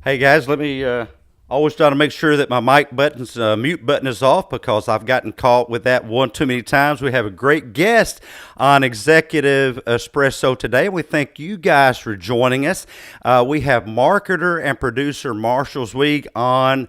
Hey guys, let me always try to make sure that my mic button's mute button is off because I've gotten caught with that one too many times. We have a great guest on Executive Espresso today. We thank you guys for joining us. We have marketer and producer Marshall Zweig on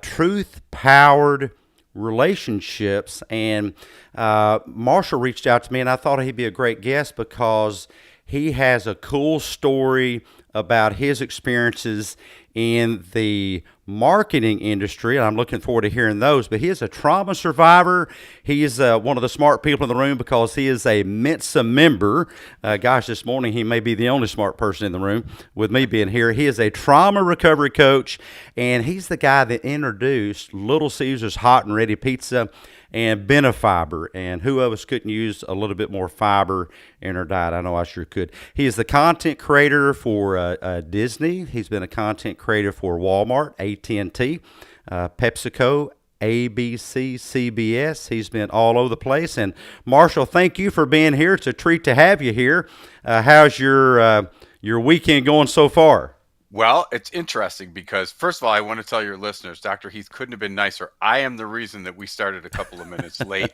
truth powered relationships. And Marshall reached out to me, and I thought he'd be a great guest because he has a cool story about his experiences in the marketing industry, and I'm looking forward to hearing those. But he is a trauma survivor. He is one of the smart people in the room because he is a MENSA member. Gosh, this morning he may be the only smart person in the room with me being here. He is a trauma recovery coach, and he's the guy that introduced Little Caesars Hot and Ready Pizza and Benefiber. And who of us couldn't use a little bit more fiber in our diet? I know I sure could. He is the content creator for Disney. He's been a content creator for Walmart, AT&T, PepsiCo, ABC, CBS. He's been all over the place. And Marshall, thank you for being here. It's a treat to have you here. How's your weekend going so far? Well, it's interesting because, first of all, I want to tell your listeners, Dr. Heath couldn't have been nicer. I am the reason that we started a couple of minutes late.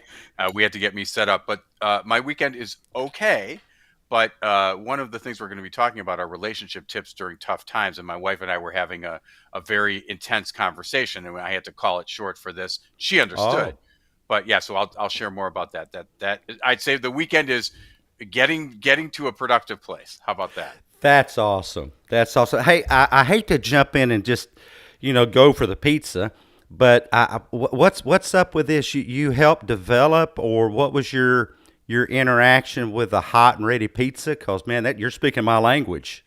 We had to get me set up, but my weekend is okay. But one of the things we're going to be talking about are relationship tips during tough times. And my wife and I were having a very intense conversation, and I had to call it short for this. She understood. Oh, But yeah, so I'll share more about that. That I'd say the weekend is getting to a productive place. How about that? that's awesome. That's awesome. Hey, I hate to jump in and just, go for the pizza, but what's up with this? You helped develop, or what was your interaction with the hot and ready pizza? Because man, that you're speaking my language.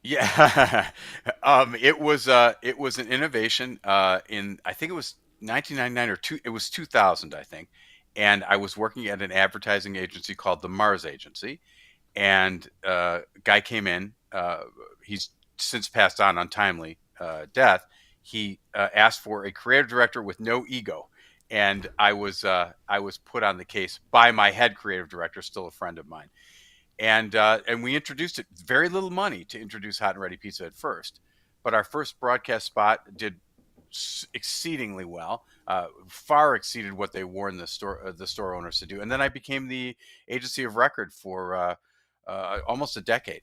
Yeah, it was an innovation in I think it was 1999 or two. It was 2000, I think, and I was working at an advertising agency called the Mars Agency, and guy came in. He's since passed on untimely death. He asked for a creative director with no ego, and I was put on the case by my head creative director, still a friend of mine, and we introduced it. Very little money to introduce Hot and Ready Pizza at first, but our first broadcast spot did exceedingly well. Far exceeded what they warned the store owners to do. And then I became the agency of record for almost a decade,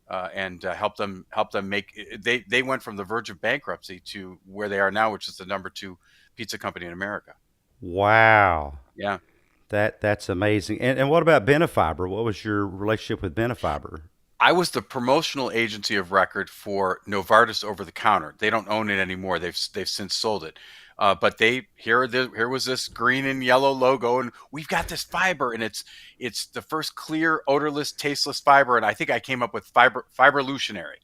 and helped them make. They went from the verge of bankruptcy to where they are now, which is the number two pizza company in America. Wow, Yeah. that's amazing. And what about Benefiber? What was your relationship with Benefiber? I was the promotional agency of record for Novartis over the counter. They don't own it anymore. They've since sold it. But here was this green and yellow logo, and we've got this fiber, and it's the first clear, odorless, tasteless fiber. And I think I came up with fiberlutionary,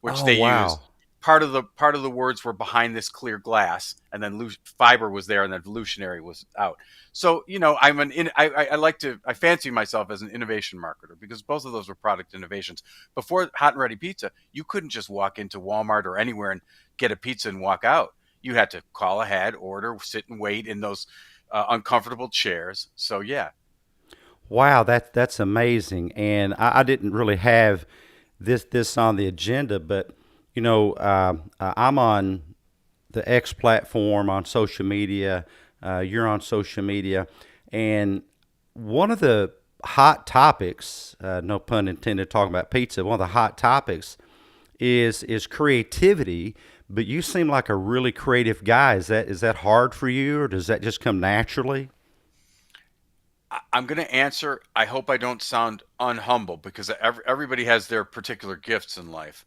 which Oh they wow. used. Part of the words were behind this clear glass, and then fiber was there, and then evolutionary was out. So I fancy myself as an innovation marketer because both of those were product innovations. Before Hot and Ready Pizza, you couldn't just walk into Walmart or anywhere and get a pizza and walk out. You had to call ahead, order, sit and wait in those uncomfortable chairs. So yeah. Wow, that's amazing. And I didn't really have this on the agenda, but I'm on the X platform on social media. You're on social media, and one of the hot topics, no pun intended, talking about pizza. One of the hot topics is creativity. But you seem like a really creative guy. Is that hard for you, or does that just come naturally? I'm going to answer. I hope I don't sound unhumble because everybody has their particular gifts in life.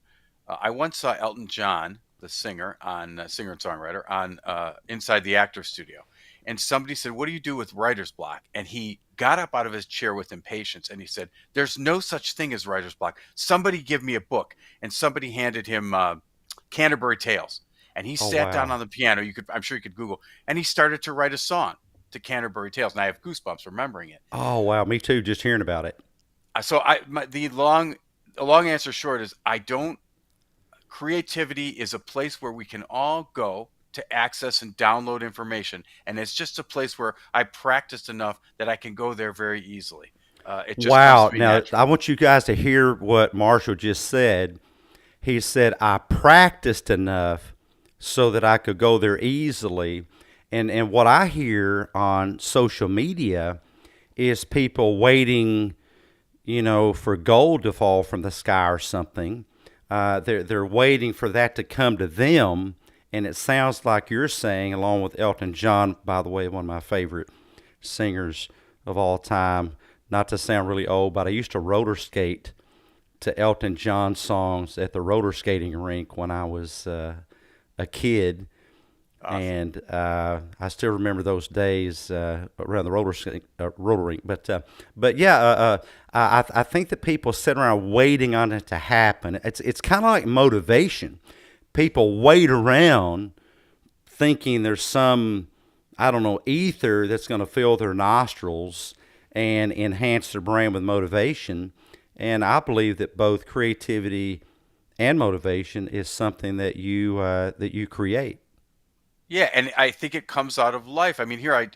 I once saw Elton John, the singer on singer and songwriter, on Inside the Actors Studio, and somebody said, "What do you do with writer's block?" And he got up out of his chair with impatience and he said, "There's no such thing as writer's block. Somebody give me a book." And somebody handed him Canterbury Tales, and he Oh sat down wow. on the piano. I'm sure you could Google, and he started to write a song to Canterbury Tales, and I have goosebumps remembering it. Oh wow. Me too. Just hearing about it. So the long answer short is I don't. Creativity is a place where we can all go to access and download information, and it's just a place where I practiced enough that I can go there very easily. It just comes Wow. to me Now I naturally. want you guys to hear what Marshall just said. he said, I practiced enough so that I could go there easily. And what I hear on social media is people waiting, for gold to fall from the sky or something. They're waiting for that to come to them. And it sounds like you're saying, along with Elton John, by the way, one of my favorite singers of all time, not to sound really old, but I used to roller skate to Elton John songs at the roller skating rink when I was a kid, Awesome. and I still remember those days around the roller rink. But yeah, I think that people sit around waiting on it to happen. It's kind of like motivation. People wait around thinking there's some, I don't know, ether that's going to fill their nostrils and enhance their brain with motivation. And I believe that both creativity and motivation is something that you create. Yeah, and I think it comes out of life. I mean, here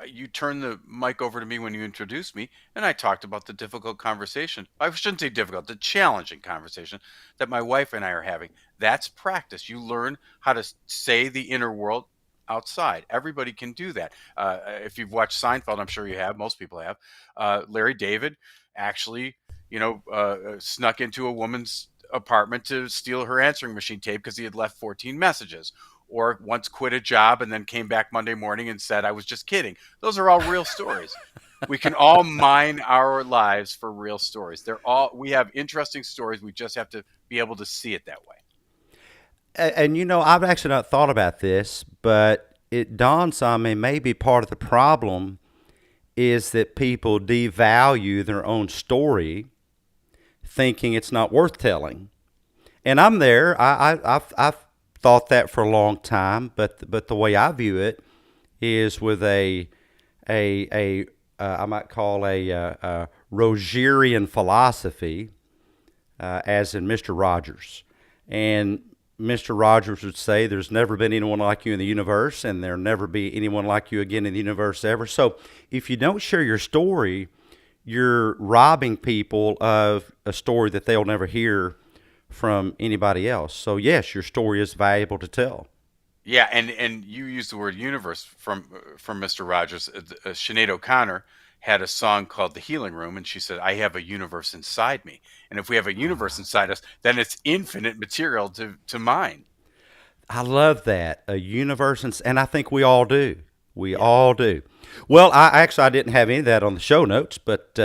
you turn the mic over to me when you introduced me, and I talked about the difficult conversation. I shouldn't say difficult, the challenging conversation that my wife and I are having. That's practice. You learn how to say the inner world outside. Everybody can do that. If you've watched Seinfeld, I'm sure you have. Most people have. Larry David actually, snuck into a woman's apartment to steal her answering machine tape because he had left 14 messages, or once quit a job and then came back Monday morning and said, I was just kidding. Those are all real stories. We can all mine our lives for real stories. We have interesting stories. We just have to be able to see it that way. And I've actually not thought about this, but it dawns on me maybe part of the problem is that people devalue their own story, thinking it's not worth telling. And I'm there. I've thought that for a long time, but the way I view it is with a I might call a Rogerian philosophy, as in Mr. Rogers. And Mr. Rogers would say, there's never been anyone like you in the universe, and there'll never be anyone like you again in the universe ever. So if you don't share your story, you're robbing people of a story that they'll never hear from anybody else. So, yes, your story is valuable to tell. Yeah, and you used the word universe from Mr. Rogers. Sinead O'Connor had a song called "The Healing Room," and she said, "I have a universe inside me, and if we have a universe inside us, then it's infinite material to mine." I love that. A universe, and I think we all do. We Yeah. all do. Well, I didn't have any of that on the show notes, but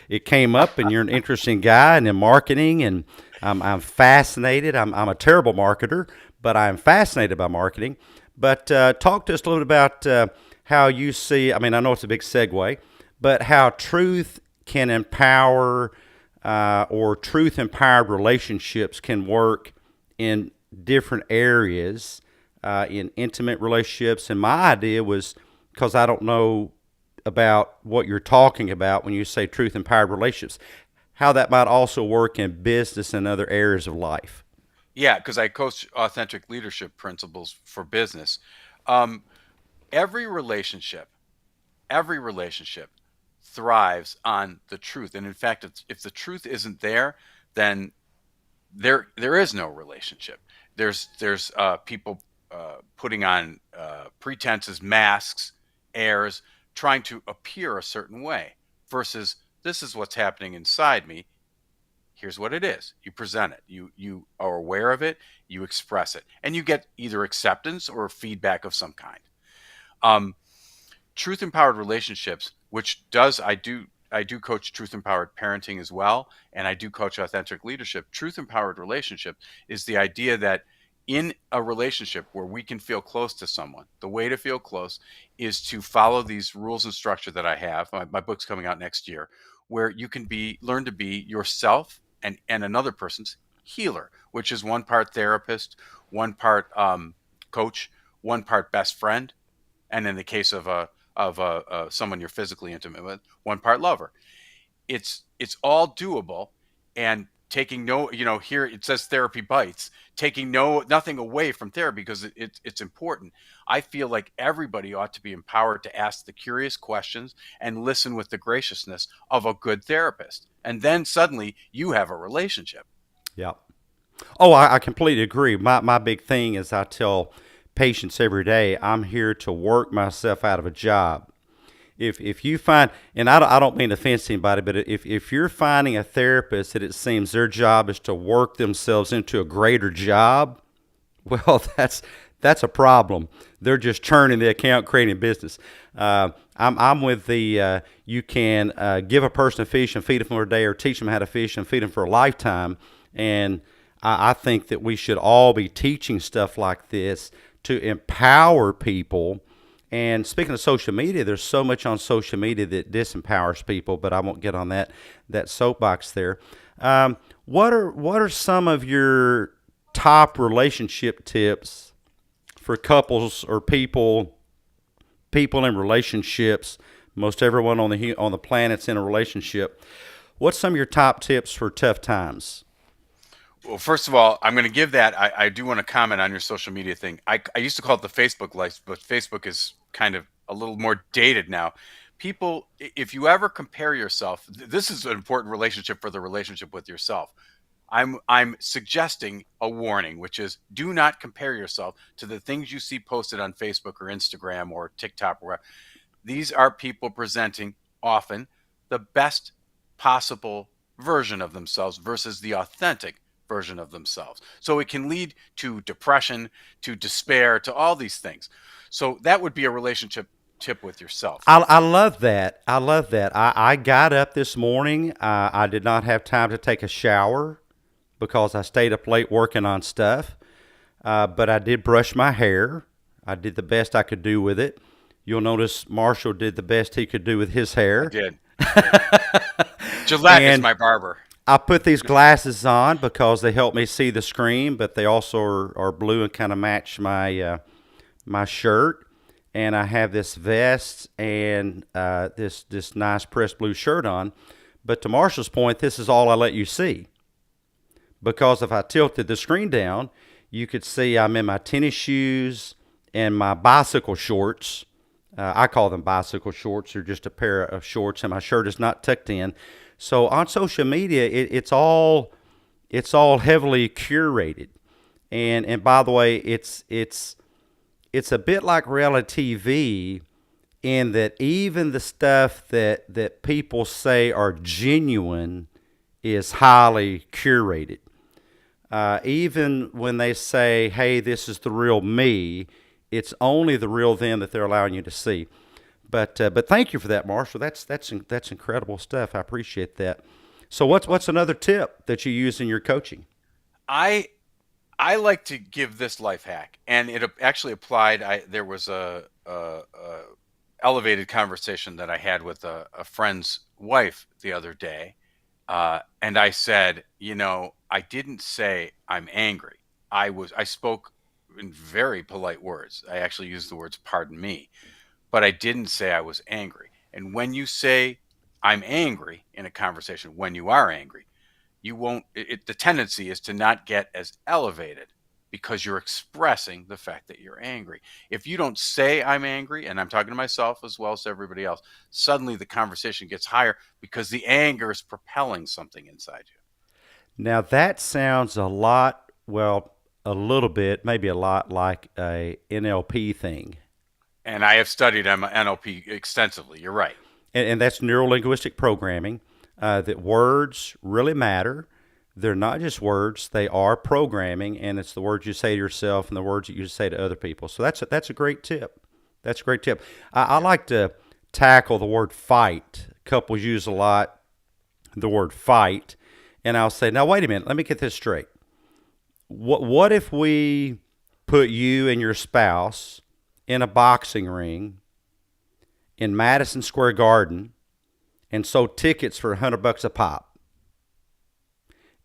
it came up, and you're an interesting guy and in marketing, and I'm fascinated. I'm a terrible marketer, but I'm fascinated by marketing. But talk to us a little bit about how you see. I mean, I know it's a big segue, but how truth can empower, or truth empowered relationships can work in different areas, in intimate relationships. And my idea was, because I don't know about what you're talking about when you say truth empowered relationships, how that might also work in business and other areas of life. Yeah, because I coach authentic leadership principles for business. Um, every relationship, every relationship thrives on the truth. And in fact, if the truth isn't there, then there is no relationship. There's people putting on pretenses, masks, airs, trying to appear a certain way, versus this is what's happening inside me. Here's what it is. You present it. You are aware of it. You express it, and you get either acceptance or feedback of some kind. Um, Truth empowered relationships, which does I do coach truth empowered parenting as well, and I do coach authentic leadership. Truth empowered relationship is the idea that in a relationship where we can feel close to someone, the way to feel close is to follow these rules and structure that I have. My book's coming out next year, where you can learn to be yourself and another person's healer, which is one part therapist, one part coach, one part best friend, and in the case of someone you're physically intimate with, one part lover. It's all doable, and taking no, here it says therapy bites, taking nothing away from therapy, because it's important. I feel like everybody ought to be empowered to ask the curious questions and listen with the graciousness of a good therapist, and then suddenly you have a relationship. Yeah. Oh, I completely agree. My big thing is I tell patients every day, I'm here to work myself out of a job. If you find, and I don't mean to offend anybody, but if you're finding a therapist that it seems their job is to work themselves into a greater job, well, that's a problem. They're just churning the account, creating business. I'm with the you can give a person a fish and feed them for a day, or teach them how to fish and feed them for a lifetime. And I think that we should all be teaching stuff like this to empower people. And speaking of social media, there's so much on social media that disempowers people, but I won't get on that soapbox there. What are some of your top relationship tips for couples or people in relationships? Most everyone on the planet's in a relationship. What's some of your top tips for tough times? Well, first of all, I'm going to give that. I do want to comment on your social media thing. I used to call it the Facebook life, but Facebook is kind of a little more dated now. People, if you ever compare yourself, this is an important relationship for the relationship with yourself. I'm suggesting a warning, which is do not compare yourself to the things you see posted on Facebook or Instagram or TikTok or wherever. These are people presenting often the best possible version of themselves versus the authentic version of themselves. So it can lead to depression, to despair, to all these things. So that would be a relationship tip with yourself. I love that. I love that. I got up this morning. I did not have time to take a shower because I stayed up late working on stuff. But I did brush my hair. I did the best I could do with it. You'll notice Marshall did the best he could do with his I hair. did. I did. Gillette is And my barber. I put these glasses on because they help me see the screen, but they also are blue and kind of match my shirt. And I have this vest and this nice pressed blue shirt on. But to Marshall's point, this is all I let you see, because if I tilted the screen down, you could see I'm in my tennis shoes and my bicycle shorts. I call them bicycle shorts. They're just a pair of shorts, and my shirt is not tucked in. So on social media, it's all heavily curated, and by the way, it's a bit like reality TV in that even the stuff that people say are genuine is highly curated. Even when they say, "Hey, this is the real me," it's only the real them that they're allowing you to see. But thank you for that, Marshall. That's incredible stuff. I appreciate that. So what's another tip that you use in your coaching? I I like to give this life hack, and it actually applied. There was a elevated conversation that I had with a friend's wife the other day, and I said, I didn't say I'm angry. I spoke in very polite words. I actually used the words "pardon me," but I didn't say I was angry. And when you say I'm angry in a conversation, when you are angry, you won't the tendency is to not get as elevated because you're expressing the fact that you're angry. If you don't say I'm angry, and I'm talking to myself as well as everybody else, suddenly the conversation gets higher because the anger is propelling something inside you. Now that sounds a lot, well, a little bit, maybe a lot like a NLP thing. And I have studied NLP extensively. You're right. And that's neuro linguistic programming. That words really matter. They're not just words; they are programming, and it's the words you say to yourself and the words that you say to other people. So that's a great tip. That's a great tip. I like to tackle the word fight. Couples use a lot the word fight, and I'll say, now wait a minute, let me get this straight. What if we put you and your spouse in a boxing ring in Madison Square Garden and sold tickets for $100 a pop?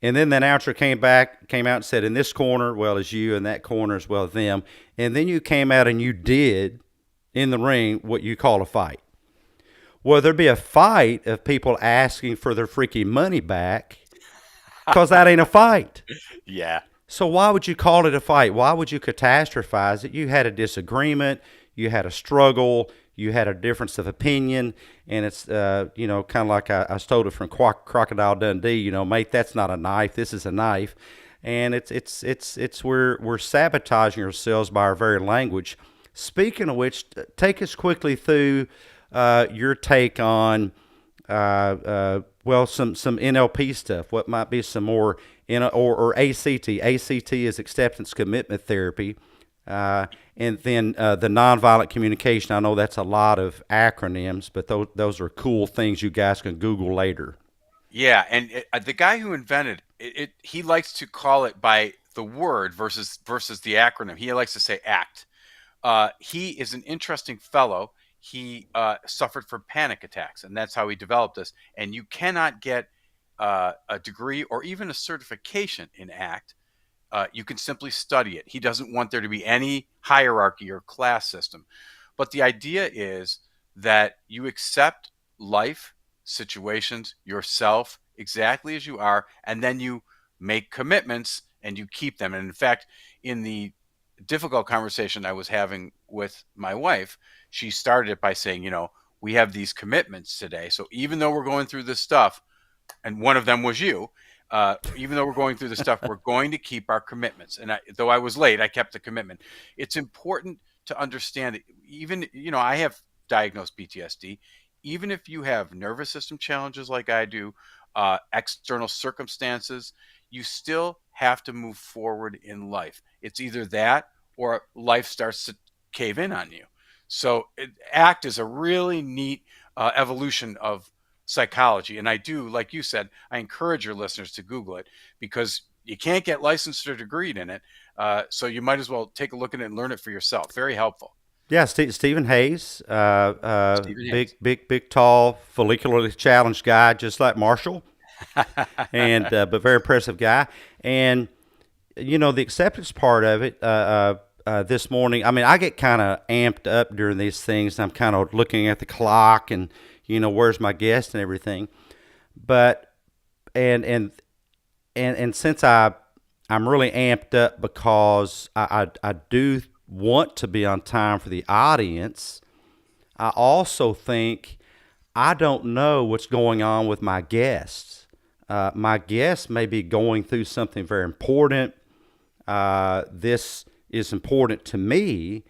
And then the announcer came out and said, in this corner, well, is you, in that corner as well as them. And then you came out and you did in the ring what you call a fight. Well, there'd be a fight of people asking for their freaking money back because that ain't a fight. Yeah. So why would you call it a fight? Why would you catastrophize it? You had a disagreement, you had a struggle, you had a difference of opinion, and it's kind of like I stole it from Crocodile Dundee. Mate, that's not a knife. This is a knife. and it's we're sabotaging ourselves by our very language. Speaking of which, take us quickly through your take on well, some NLP stuff. What might be some more or ACT? ACT is acceptance commitment therapy, and then the nonviolent communication. I know that's a lot of acronyms, but those are cool things you guys can Google later. Yeah, and the guy who invented he likes to call it by the word versus the acronym. He likes to say ACT. He is an interesting fellow. He suffered from panic attacks, and that's how he developed this. And you cannot get a degree or even a certification in ACT. You can simply study it. He doesn't want there to be any hierarchy or class system. But the idea is that you accept life, situations, yourself exactly as you are, and then you make commitments and you keep them. And in fact, in the difficult conversation I was having with my wife, she started it by saying, we have these commitments today. So even though we're going through this stuff, and one of them was you. Even though we're going through the stuff, we're going to keep our commitments. And though I was late, I kept the commitment. It's important to understand that even, I have diagnosed PTSD. Even if you have nervous system challenges like I do, external circumstances, you still have to move forward in life. It's either that or life starts to cave in on you. So ACT is a really neat evolution of psychology. And I do, like you said, I encourage your listeners to Google it because you can't get licensed or degreed in it. So you might as well take a look at it and learn it for yourself. Very helpful. Yeah, Stephen Hayes, Stephen big, Hayes. big, big, tall, follicularly challenged guy, just like Marshall, and but very impressive guy. And the acceptance part of it. This morning, I mean, I get kind of amped up during these things. I'm kind of looking at the clock and where's my guest and everything. But and and and since I'm really amped up because I do want to be on time for the audience. I also think I don't know what's going on with my guests. My guests may be going through something very important. This is important to me,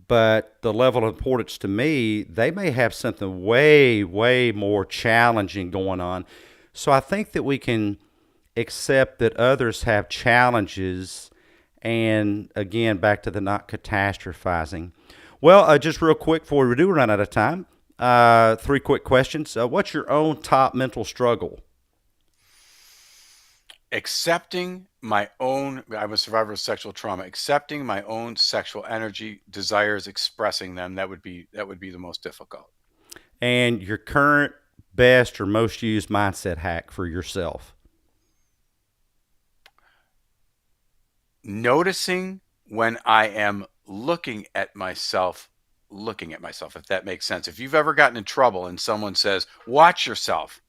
but the level of importance to me, they may have something way, way more challenging going on. So I think that we can accept that others have challenges. And again, back to the not catastrophizing. Well, just real quick before we do run out of time, three quick questions. What's your own top mental struggle? Accepting my own, I'm a survivor of sexual trauma, accepting my own sexual energy, desires, expressing them, that would be the most difficult. And your current best or most used mindset hack for yourself? Noticing when I am looking at myself, if that makes sense. If you've ever gotten in trouble and someone says, watch yourself,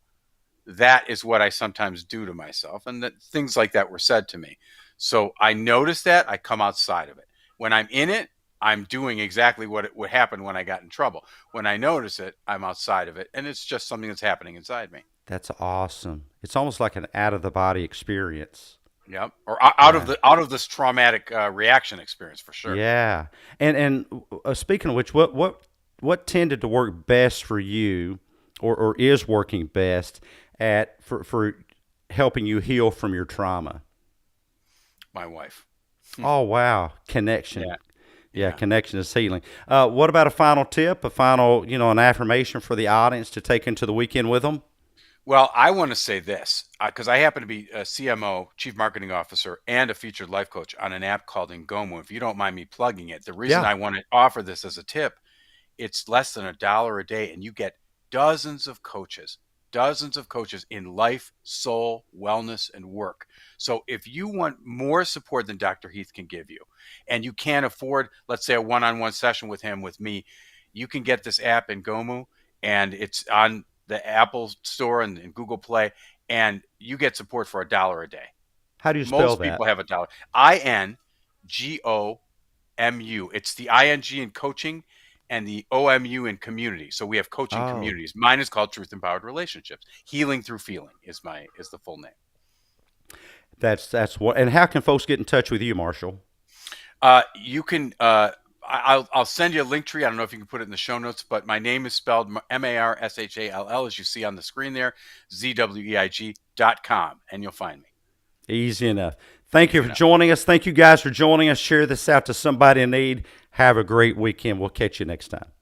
that is what I sometimes do to myself. And that things like that were said to me. So I notice that, I come outside of it. When I'm in it, I'm doing exactly what it would happen when I got in trouble. When I notice it, I'm outside of it. And it's just something that's happening inside me. That's awesome. It's almost like an out of the body experience. Yep. Or Yeah. out of this traumatic reaction experience for sure. Yeah. And speaking of which, what tended to work best for you, or is working best at for helping you heal from your trauma? My wife. Oh wow, connection. Yeah. Yeah, Yeah. connection is healing. What about a final tip, a final an affirmation for the audience to take into the weekend with them? Well, I want to say this because I happen to be a CMO, Chief Marketing Officer, and a featured life coach on an app called Ngomu. If you don't mind me plugging it, the reason Yeah. I want to offer this as a tip, it's less than $1 a day, and you get dozens of coaches, dozens of coaches in life, soul, wellness, and work. So if you want more support than Dr. Heath can give you, and you can't afford, let's say, a one-on-one session with him, with me, you can get this app in Gomu, and it's on the Apple Store and Google Play, and you get support for $1 a day. How do you spell Most that? people have $1. INGOMU. It's the ING in coaching and the OMU in community. So we have coaching Oh, communities. Mine is called Truth Empowered Relationships. Healing Through Feeling is the full name. That's what. And how can folks get in touch with you, Marshall? You can. I'll send you a link tree. I don't know if you can put it in the show notes, but my name is spelled Marshall, as you see on the screen there, Zweig.com, and you'll find me. Easy enough. Thank you Easy for enough. joining us. Thank you guys for joining us. Share this out to somebody in need. Have a great weekend. We'll catch you next time.